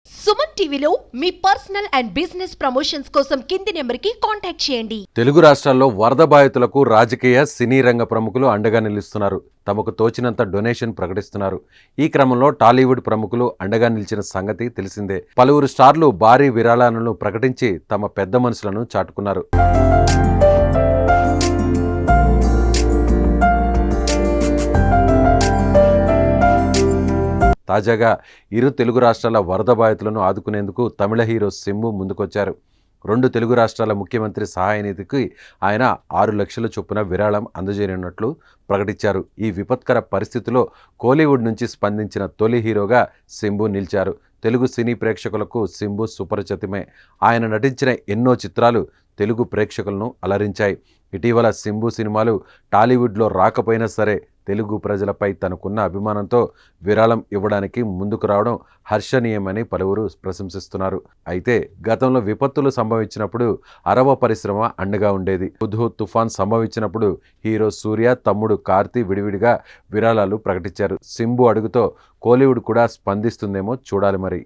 సుమన్ టీవీలో మీ personal and business promotions కోసం కింది నెంబర్కి కాంటాక్ట్ చేయండి. తెలుగు రాష్ట్రాల్లో వరద బాధితులకు రాజకీయ సినీ రంగ ప్రముఖులు అండగా నిలుస్తున్నారు. తమకు తోచినంత డొనేషన్ ప్రకటిస్తున్నారు. ఈ క్రమంలో టాలీవుడ్ ప్రముఖులు అండగా నిలిచిన సంగతి తెలిసిందే. పలువురు స్టార్లు భారీ విరాళాలను ప్రకటించి తమ పెద్ద మనసులను చాటుకున్నారు. తాజాగా ఇరు తెలుగు రాష్ట్రాల వరద బాధితులను ఆదుకునేందుకు తమిళ హీరో శంభు ముందుకొచ్చారు. 2 తెలుగు రాష్ట్రాల ముఖ్యమంత్రి సహాయ నిధికి ఆయన 6 లక్షల చొప్పున విరాళం అందజేయనున్నట్లు ప్రకటించారు. ఈ విపత్కర పరిస్థితిలో కోలీవుడ్ నుంచి స్పందించిన తొలి హీరోగా శంభు నిలిచారు. తెలుగు సినీ ప్రేక్షకులకు శంభు సుపరిచితమే. ఆయన నటించిన ఎన్నో చిత్రాలు తెలుగు ప్రేక్షకులను అలరించాయి. ఇటీవల శంభు సినిమాలు టాలీవుడ్లో రాకపోయినా సరే తెలుగు ప్రజలపై తనకున్న అభిమానంతో విరాళం ఇవ్వడానికి ముందుకు రావడం హర్షణీయమని పలువురు ప్రశంసిస్తున్నారు. అయితే గతంలో విపత్తులు సంభవించినప్పుడు అరవ పరిశ్రమ అండగా ఉండేది. హుద్హు తుఫాన్ సంభవించినప్పుడు హీరో సూర్య, తమ్ముడు కార్తీ విడివిడిగా విరాళాలు ప్రకటించారు. శంభు అడుగుతో కోలీవుడ్ కూడా స్పందిస్తుందేమో చూడాలి మరి.